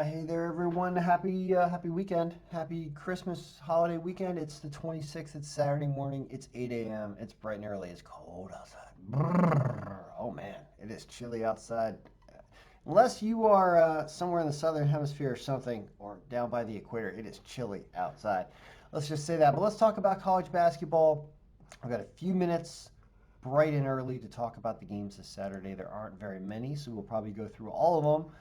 Hey there, everyone. Happy weekend. Happy Christmas holiday weekend. It's the 26th. It's Saturday morning. It's 8 a.m. It's bright and early. It's cold outside. Brrr. Oh man, it is chilly outside. Unless you are somewhere in the southern hemisphere or something, or down by the equator, it is chilly outside. Let's just say that. But let's talk about college basketball. I've got a few minutes bright and early to talk about the games this Saturday. There aren't very many, so we'll probably go through all of them.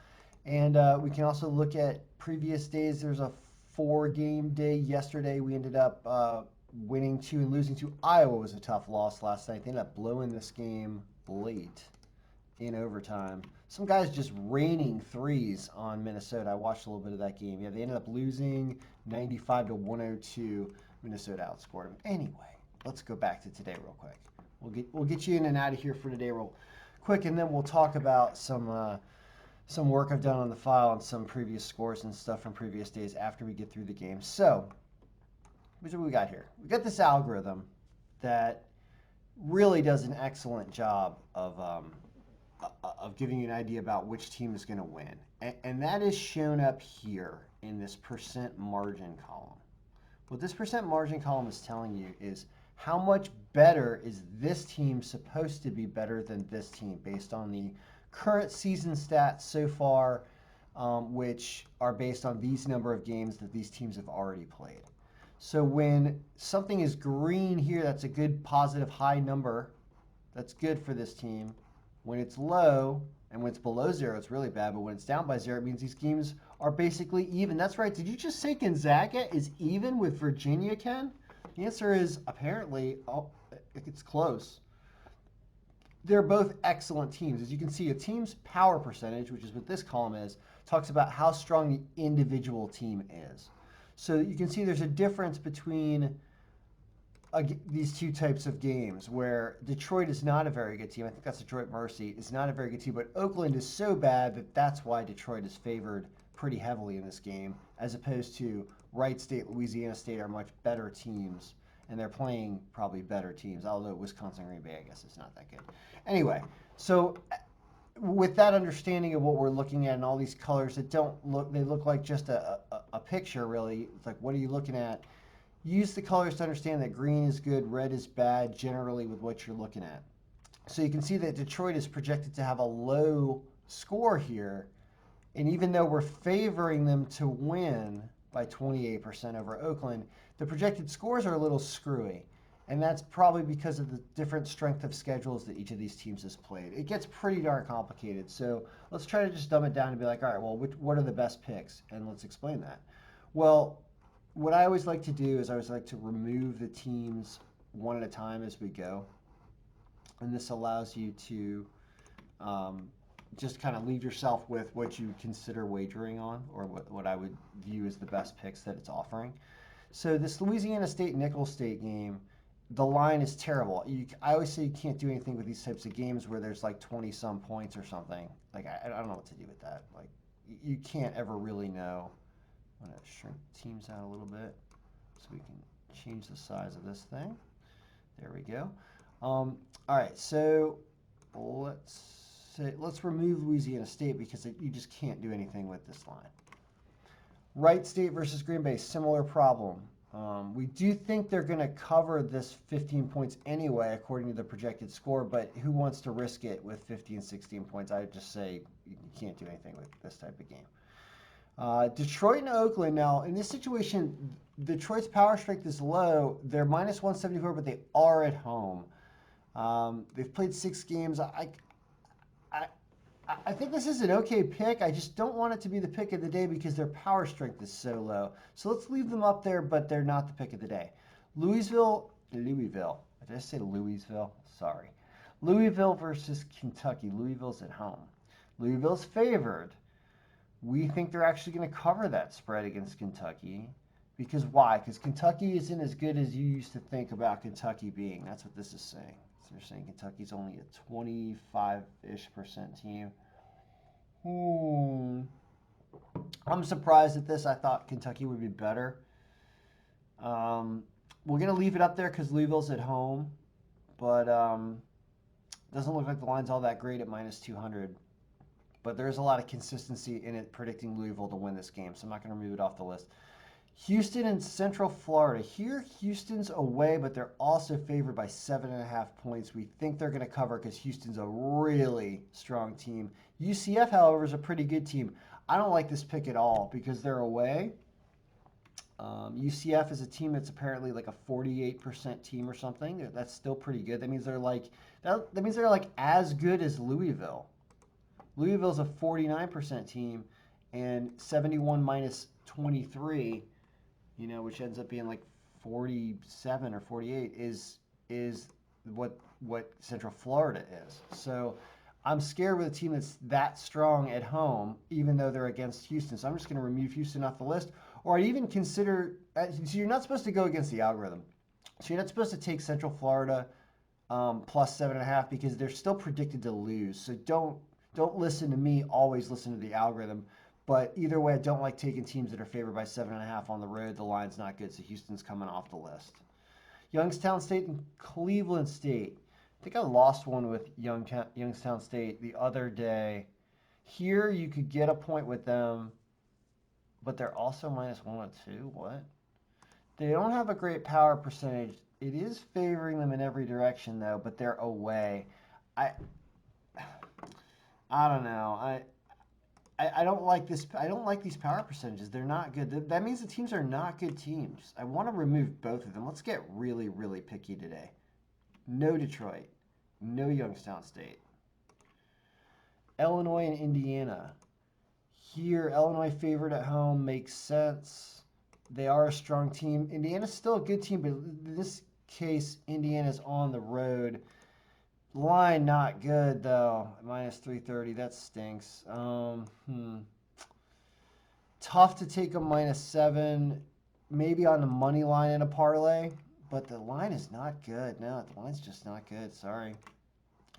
And we can also look at previous days. There's a four-game day yesterday. We ended up winning two and losing to Iowa. Was a tough loss last night. They ended up blowing this game late in overtime. Some guys just raining threes on Minnesota. I watched a little bit of that game. Yeah, they ended up losing 95 to 102. Minnesota outscored them. Anyway, let's go back to today real quick. We'll get you in and out of here for today real quick, and then we'll talk about some work I've done on the file and some previous scores and stuff from previous days after we get through the game. So, here's what we got here. We got this algorithm that really does an excellent job of giving you an idea about which team is going to win. And that is shown up here in this percent margin column. What this percent margin column is telling you is how much better is this team supposed to be better than this team based on the current season stats so far, which are based on these number of games that these teams have already played. So when something is green here, that's a good positive high number. That's good for this team. When it's low, and when it's below zero, it's really bad. But when it's down by zero, it means these games are basically even. That's right. Did you just say Gonzaga is even with Virginia, Ken? The answer is apparently, it's close. They're both excellent teams. As you can see, a team's power percentage, which is what this column is, talks about how strong the individual team is. So you can see there's a difference between these two types of games where Detroit is not a very good team. I think that's Detroit Mercy. Is not a very good team, but Oakland is so bad that that's why Detroit is favored pretty heavily in this game, as opposed to Wright State, Louisiana State are much better teams, and they're playing probably better teams, although Wisconsin Green Bay, I guess, is not that good. Anyway, so with that understanding of what we're looking at and all these colors that they look like just a picture, really. It's like, what are you looking at? Use the colors to understand that green is good, red is bad, generally with what you're looking at. So you can see that Detroit is projected to have a low score here, and even though we're favoring them to win by 28% over Oakland, the projected scores are a little screwy. And that's probably because of the different strength of schedules that each of these teams has played. It gets pretty darn complicated. So let's try to just dumb it down and be like, all right, well, what are the best picks? And let's explain that. Well, what I always like to do is I always like to remove the teams one at a time as we go. And this allows you to just kind of leave yourself with what you consider wagering on, or what I would view as the best picks that it's offering. So this Louisiana State-Nicholls State game, the line is terrible. I always say you can't do anything with these types of games where there's like 20-some points or something. Like, I don't know what to do with that. Like, you can't ever really know. I'm going to shrink teams out a little bit so we can change the size of this thing. There we go. All right, so let's remove Louisiana State because you just can't do anything with this line. Wright State versus Green Bay, similar problem. We do think they're going to cover this 15 points anyway, according to the projected score, but who wants to risk it with 15, 16 points? I would just say you can't do anything with this type of game. Detroit and Oakland, now, in this situation, Detroit's power strength is low. They're minus 174, but they are at home. They've played 6 games. I think this is an okay pick. I just don't want it to be the pick of the day because their power strength is so low. So let's leave them up there, but they're not the pick of the day. Louisville. Did I say Louisville? Sorry. Louisville versus Kentucky. Louisville's at home. Louisville's favored. We think they're actually going to cover that spread against Kentucky. Because why? Because Kentucky isn't as good as you used to think about Kentucky being. That's what this is saying. They're saying Kentucky's only a 25-ish% team. I'm surprised at this. I thought Kentucky would be better. We're going to leave it up there because Louisville's at home. But doesn't look like the line's all that great at minus 200. but there's a lot of consistency in it predicting Louisville to win this game, so I'm not going to remove it off the list. Houston and Central Florida. Here, Houston's away, but they're also favored by 7.5 points. We think they're going to cover because Houston's a really strong team. UCF, however, is a pretty good team. I don't like this pick at all because they're away. UCF is a team that's apparently like a 48% team or something. That's still pretty good. That means they're like as good as Louisville. Louisville's a 49% team, and 71 minus 23, which ends up being like 47 or 48 is what Central Florida is. So I'm scared with a team that's that strong at home, even though they're against Houston. So I'm just going to remove Houston off the list. Or I'd even consider, so you're not supposed to go against the algorithm. So you're not supposed to take Central Florida plus 7.5 because they're still predicted to lose. So don't listen to me, always listen to the algorithm. But either way, I don't like taking teams that are favored by 7.5 on the road. The line's not good, so Houston's coming off the list. Youngstown State and Cleveland State. I think I lost one with Youngstown State the other day. Here you could get a point with them, but they're also minus 102. What? They don't have a great power percentage. It is favoring them in every direction, though, but they're away. I don't know. I don't like this. I don't like these power percentages. They're not good. That means the teams are not good teams. I want to remove both of them. Let's get really, really picky today. No Detroit. No Youngstown State. Illinois and Indiana. Here, Illinois favored at home makes sense. They are a strong team. Indiana's still a good team, but in this case, Indiana's on the road. Line not good, though. Minus 330. That stinks. Tough to take a minus 7. Maybe on the money line in a parlay. But the line is not good. No, the line's just not good. Sorry.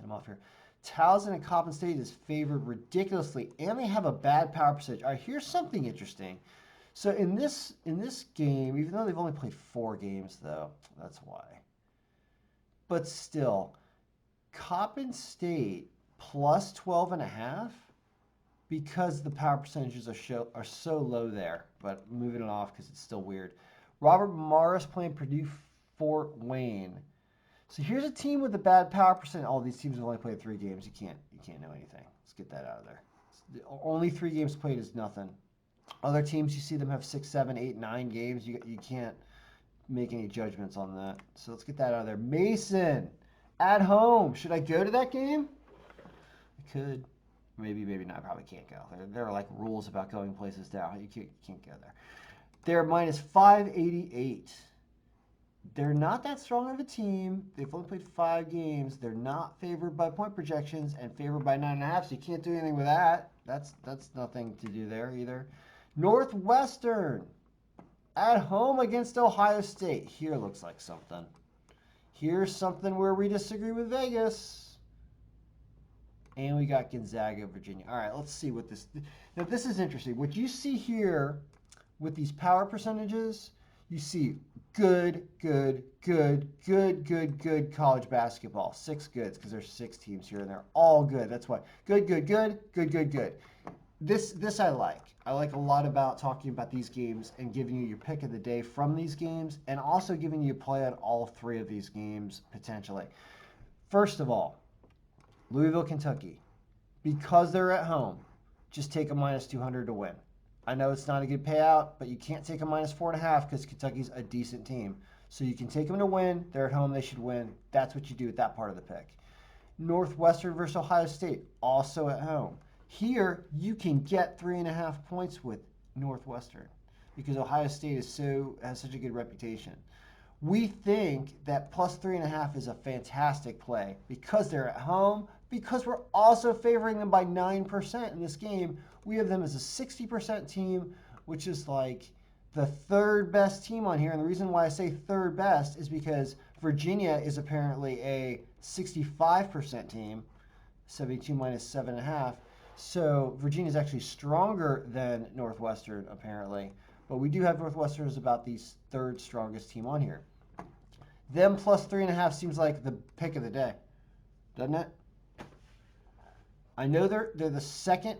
I'm off here. Towson and Coppin State is favored ridiculously, and they have a bad power percentage. All right, here's something interesting. So in this game, even though they've only played 4 games, though, that's why. But still, Coppin State plus 12.5 because the power percentages are so low there. But moving it off because it's still weird. Robert Morris playing Purdue Fort Wayne. So here's a team with a bad power percent. All these teams have only played 3 games. You can't know anything. Let's get that out of there. Only 3 games played is nothing. Other teams, you see them have 6, 7, 8, 9 games. You can't make any judgments on that. So let's get that out of there. Mason at home. Should I go to that game? I could. Maybe not. I probably can't go. There are like rules about going places now. You can't go there. They're minus 588. They're not that strong of a team. They've only played 5 games. They're not favored by point projections and favored by 9.5, so you can't do anything with that. That's nothing to do there either. Northwestern at home against Ohio State. Here looks like something. Here's something where we disagree with Vegas. And we got Gonzaga, Virginia. All right, let's see what this... Now, this is interesting. What you see here with these power percentages, you see good college basketball. 6 goods, because there's 6 teams here, and they're all good. That's why. Good. This I like. I like a lot about talking about these games and giving you your pick of the day from these games, and also giving you a play on all 3 of these games, potentially. First of all, Louisville, Kentucky. Because they're at home, just take a minus 200 to win. I know it's not a good payout, but you can't take a minus 4.5 because Kentucky's a decent team. So you can take them to win. They're at home. They should win. That's what you do with that part of the pick. Northwestern versus Ohio State, also at home. Here, you can get 3.5 points with Northwestern because Ohio State has such a good reputation. We think that plus 3.5 is a fantastic play because they're at home, because we're also favoring them by 9% in this game. We have them as a 60% team, which is like the 3rd best team on here. And the reason why I say 3rd best is because Virginia is apparently a 65% team, 72 minus 7.5. So Virginia is actually stronger than Northwestern, apparently. But we do have Northwestern as about the 3rd strongest team on here. Them plus 3.5 seems like the pick of the day, doesn't it? I know they're the second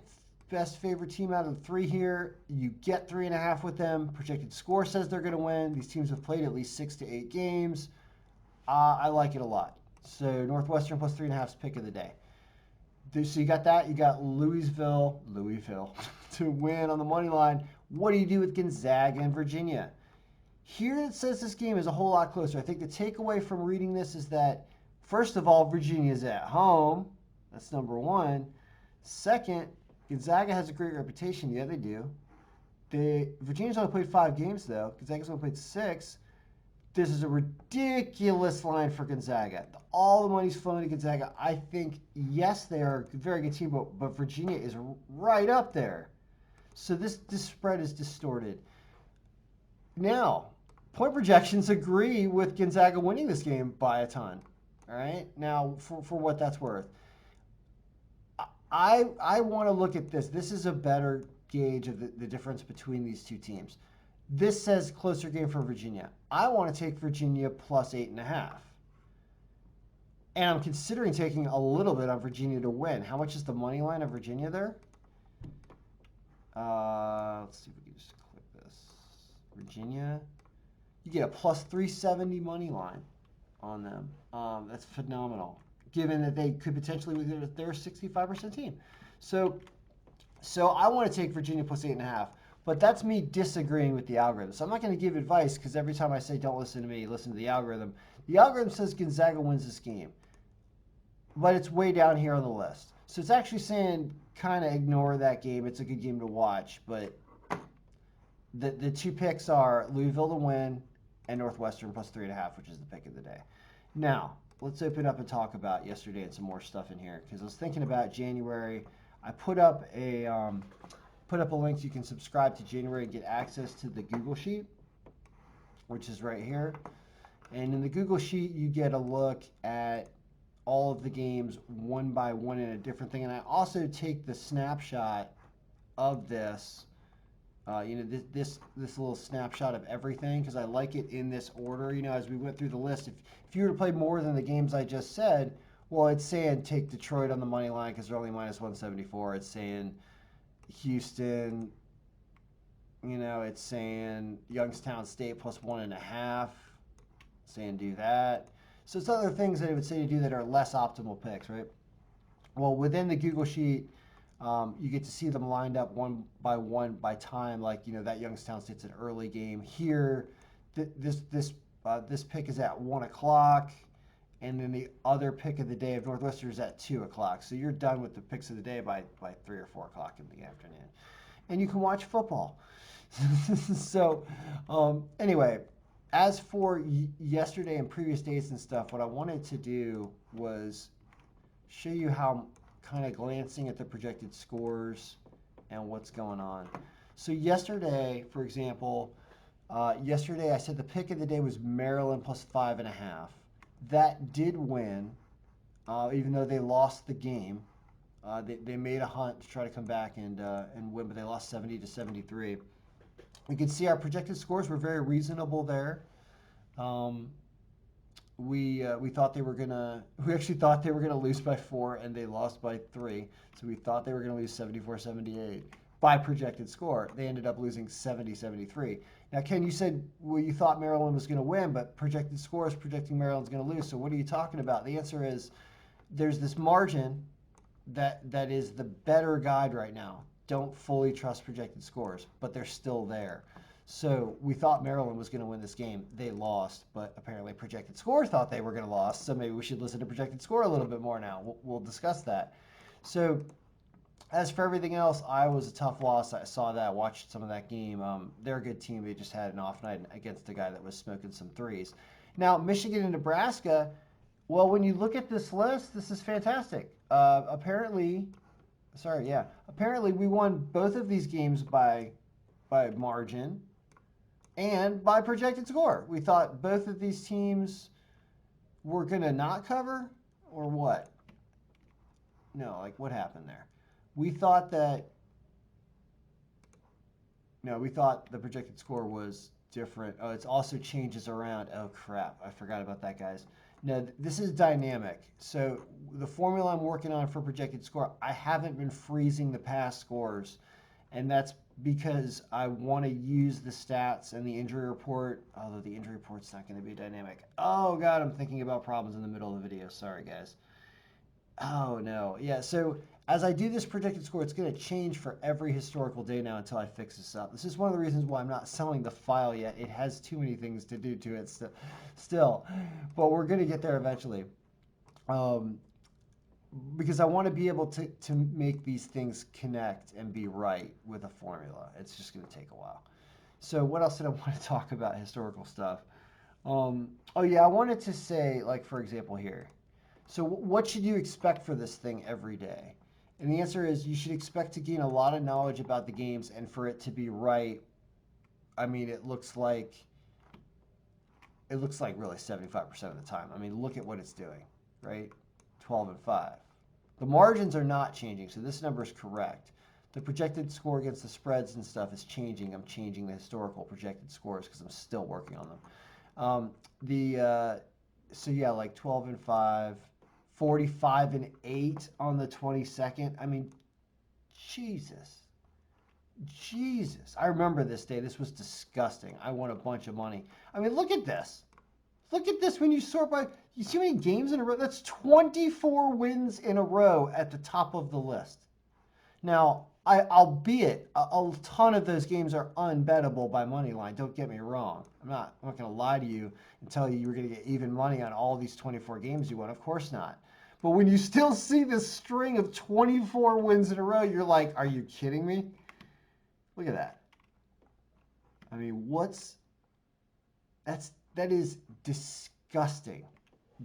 best favorite team out of the three here. You get 3.5 with them. Projected score says they're going to win. These teams have played at least 6 to 8 games. I like it a lot. So Northwestern plus 3.5 is pick of the day. So you got that. You got Louisville to win on the money line. What do you do with Gonzaga and Virginia? Here it says this game is a whole lot closer. I think the takeaway from reading this is that, first of all, Virginia's at home. That's number one. Second, Gonzaga has a great reputation. Yeah, they do. Virginia's only played 5 games, though. Gonzaga's only played 6. This is a ridiculous line for Gonzaga. All the money's flowing to Gonzaga. I think, yes, they are a very good team, but Virginia is right up there. So this spread is distorted. Now, point projections agree with Gonzaga winning this game by a ton. All right? Now, for what that's worth. I want to look at this. This is a better gauge of the difference between these two teams. This says closer game for Virginia. I want to take Virginia plus 8.5. And I'm considering taking a little bit on Virginia to win. How much is the money line of Virginia there? Let's see if we can just click this. Virginia. You get a plus 370 money line on them. That's phenomenal, given that they could potentially, they're a 65% team. So I want to take Virginia plus 8.5. But that's me disagreeing with the algorithm. So I'm not going to give advice because every time I say don't listen to me, listen to the algorithm. The algorithm says Gonzaga wins this game. But it's way down here on the list. So it's actually saying kind of ignore that game. It's a good game to watch. But the two picks are Louisville to win and Northwestern plus 3.5, which is the pick of the day. Now, let's open up and talk about yesterday and some more stuff in here. Because I was thinking about January. I put up a link so you can subscribe to January and get access to the Google Sheet, which is right here. And in the Google Sheet, you get a look at all of the games one by one in a different thing. And I also take the snapshot of this, this little snapshot of everything, because I like it in this order. As we went through the list, if you were to play more than the games I just said, well, it's saying take Detroit on the money line because they're only minus 174. It's saying Houston, it's saying Youngstown State plus 1.5, saying do that. So it's other things that it would say to do that are less optimal picks, right? Well, within the Google Sheet, you get to see them lined up one by time, like, that Youngstown State's an early game. Here, this pick is at 1 o'clock, and then the other pick of the day of Northwestern is at 2 o'clock. So you're done with the picks of the day by 3 or 4 o'clock in the afternoon. And you can watch football. So anyway, as for yesterday and previous days and stuff, what I wanted to do was show you how, kind of glancing at the projected scores and what's going on. So yesterday, for example, I said the pick of the day was Maryland plus 5.5. That did win, even though they lost the game. They made a hunt to try to come back and win, but they lost 70-73. You can see our projected scores were very reasonable there. We actually thought they were gonna lose by 4, and they lost by 3. So we thought they were gonna lose 74-78 by projected score. They ended up losing 70-73. Now, Ken, you said, well, you thought Maryland was going to win, but projected score is projecting Maryland's going to lose. So what are you talking about? The answer is there's this margin that is the better guide right now. Don't fully trust projected scores, but they're still there. So we thought Maryland was going to win this game. They lost, but apparently projected score thought they were going to lose. So maybe we should listen to projected score a little bit more now. We'll discuss that. So as for everything else, Iowa's a tough loss. I saw that, watched some of that game. They're a good team. They just had an off night against a guy that was smoking some threes. Now, Michigan and Nebraska, well, when you look at this list, this is fantastic. Apparently we won both of these games by margin and by projected score. We thought both of these teams were going to not cover, or what? No, like what happened there? We thought the projected score was different. Oh, it also changes around. Oh, crap. I forgot about that, guys. No, this is dynamic. So the formula I'm working on for projected score, I haven't been freezing the past scores, and that's because I want to use the stats and the injury report, although the injury report's not going to be dynamic. Oh God, I'm thinking about problems in the middle of the video. Sorry, guys. Oh no. Yeah, so as I do this projected score, it's going to change for every historical day now until I fix this up. This is one of the reasons why I'm not selling the file yet. It has too many things to do to it still. But we're going to get there eventually. Um, because I want to be able to make these things connect and be right with a formula. It's just going to take a while. So what else did I want to talk about historical stuff? Oh yeah, I wanted to say, like, for example here. So what should you expect for this thing every day? And the answer is you should expect to gain a lot of knowledge about the games and for it to be right. I mean, it looks like really 75% of the time. I mean, look at what it's doing, right? 12 and 5. The margins are not changing, so this number is correct. The projected score against the spreads and stuff is changing. I'm changing the historical projected scores because I'm still working on them. So yeah, like 12 and 5, 45 and 8 on the 22nd. I mean, Jesus. Jesus. I remember this day. This was disgusting. I won a bunch of money. I mean, look at this. Look at this when you sort by. You see how many games in a row? That's 24 wins in a row at the top of the list. Now, albeit a ton of those games are unbettable by money line. Don't get me wrong. I'm not going to lie to you and tell you you're going to get even money on all these 24 games you won. Of course not. But when you still see this string of 24 wins in a row, you're like, are you kidding me? Look at that. I mean, that is disgusting.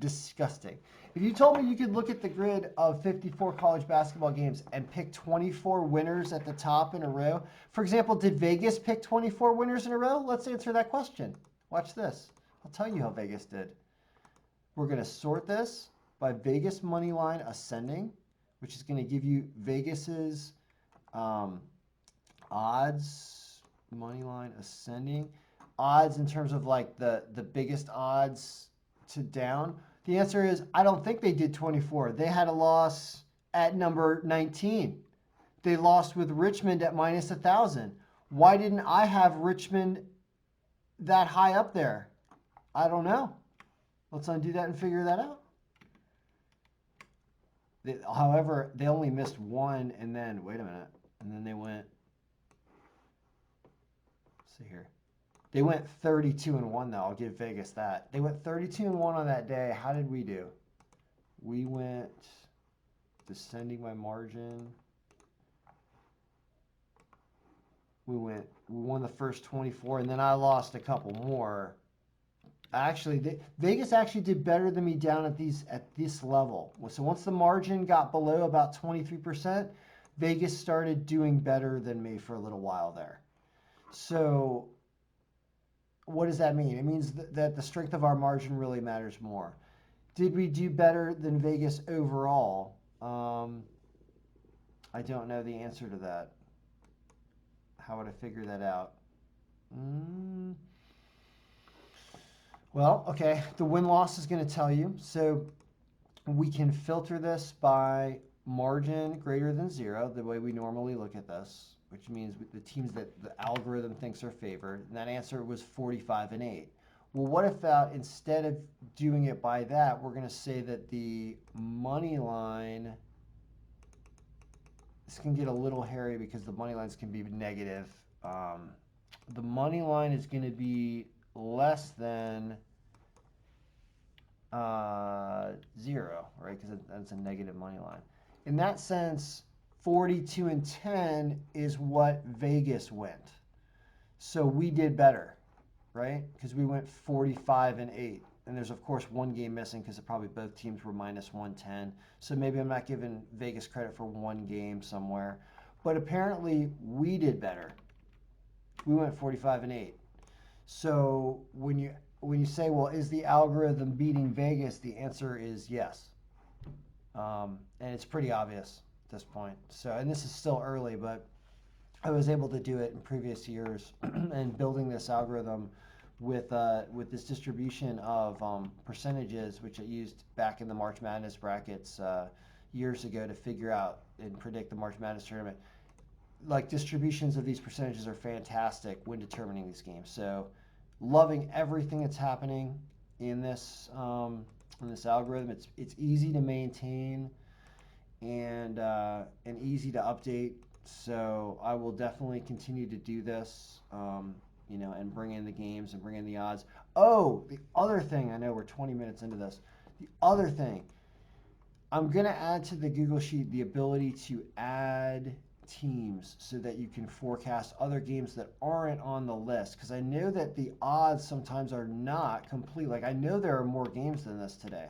Disgusting. If you told me you could look at the grid of 54 college basketball games and pick 24 winners at the top in a row, for example, did Vegas pick 24 winners in a row? Let's answer that question. Watch this. I'll tell you how Vegas did. We're going to sort this by Vegas money line ascending, which is going to give you Vegas's odds, money line ascending, odds in terms of like the biggest odds to down. The answer is I don't think they did 24. They had a loss at number 19. They lost with Richmond at minus 1,000. Why didn't I have Richmond that high up there? I don't know. Let's undo that and figure that out. However, they only missed one and then, wait a minute, and then they went, let's see here. They went 32-1 though. I'll give Vegas that. They went 32-1 on that day. How did we do? We went descending by margin. We won the first 24, and then I lost a couple more. Actually, Vegas actually did better than me down at this level. So once the margin got below about 23%, Vegas started doing better than me for a little while there. So what does that mean? It means that the strength of our margin really matters more. Did we do better than Vegas overall? I don't know the answer to that. How would I figure that out? Well, okay, the win-loss is going to tell you. So we can filter this by margin greater than 0, the way we normally look at this, which means the teams that the algorithm thinks are favored. And that answer was 45 and 8. Well, what if instead of doing it by that, we're going to say that the money line, this can get a little hairy because the money lines can be negative. The money line is going to be less than 0, right? Because that's a negative money line. In that sense, 42 and 10 is what Vegas went. So we did better, right? Because we went 45 and 8. And there's, of course, one game missing because probably both teams were minus 110. So maybe I'm not giving Vegas credit for one game somewhere. But apparently, we did better. We went 45 and 8. So when you say, well, is the algorithm beating Vegas? The answer is yes. And it's pretty obvious at this point. So, and this is still early, but I was able to do it in previous years. And building this algorithm with this distribution of percentages, which I used back in the March Madness brackets years ago to figure out and predict the March Madness tournament. Like, distributions of these percentages are fantastic when determining these games. So, loving everything that's happening in this algorithm. It's easy to maintain and easy to update. So I will definitely continue to do this, and bring in the games and bring in the odds. Oh, the other thing, I know we're 20 minutes into this. The other thing, I'm going to add to the Google Sheet the ability to add teams so that you can forecast other games that aren't on the list, because I know that the odds sometimes are not complete. Like, I know there are more games than this today.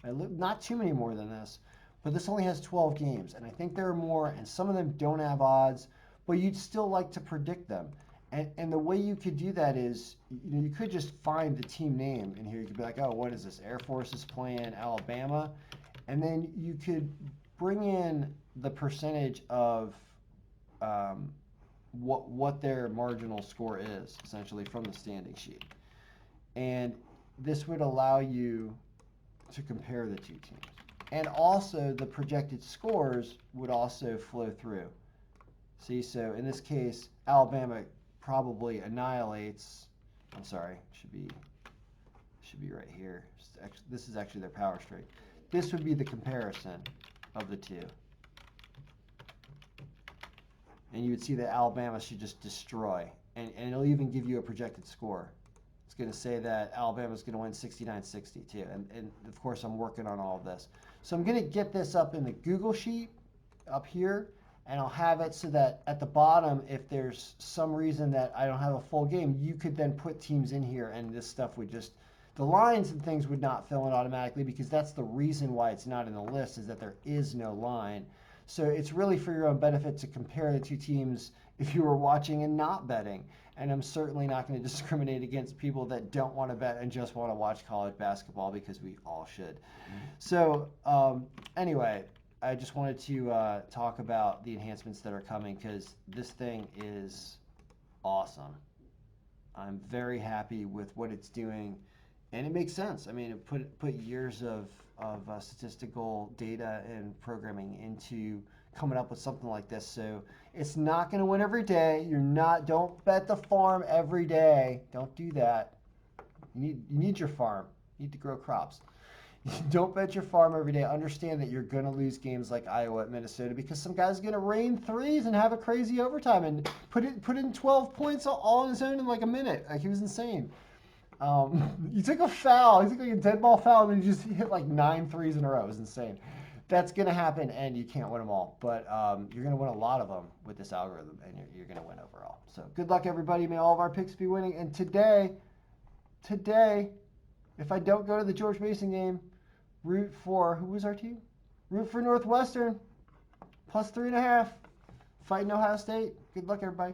Not too many more than this, but this only has 12 games, and I think there are more, and some of them don't have odds, but you'd still like to predict them. And the way you could do that is, you could just find the team name in here. You could be like, oh, what is this? Air Force is playing Alabama. And then you could bring in the percentage of what their marginal score is, essentially, from the standing sheet. And this would allow you to compare the two teams. And also, the projected scores would also flow through. See, so in this case, Alabama probably annihilates. I'm sorry, should be right here. This is actually their power straight. This would be the comparison of the two. And you would see that Alabama should just destroy. And it'll even give you a projected score. It's going to say that Alabama's going to win 69-60 too. And of course, I'm working on all of this. So I'm going to get this up in the Google Sheet up here. And I'll have it so that at the bottom, if there's some reason that I don't have a full game, you could then put teams in here, and this stuff would just, the lines and things would not fill in automatically, because that's the reason why it's not in the list, is that there is no line. So it's really for your own benefit to compare the two teams if you were watching and not betting. And I'm certainly not going to discriminate against people that don't want to bet and just want to watch college basketball, because we all should. So anyway, I just wanted to talk about the enhancements that are coming, because this thing is awesome. I'm very happy with what it's doing, and it makes sense. I mean, it put years of statistical data and programming into coming up with something like this. So it's not going to win every day. Don't bet the farm every day. Don't do that. You need your farm. You need to grow crops. Don't bet your farm every day. Understand that you're going to lose games like Iowa at Minnesota, because some guy's going to rain threes and have a crazy overtime and put in 12 points all on his own in like a minute. Like, he was insane. He took a foul. He took like a dead ball foul, and he just hit like 9 threes in a row. It was insane. That's going to happen, and you can't win them all. But you're going to win a lot of them with this algorithm, and you're going to win overall. So good luck, everybody. May all of our picks be winning. And today, if I don't go to the George Mason game, root for, who was our team? Root for Northwestern, +3.5, fighting Ohio State. Good luck, everybody.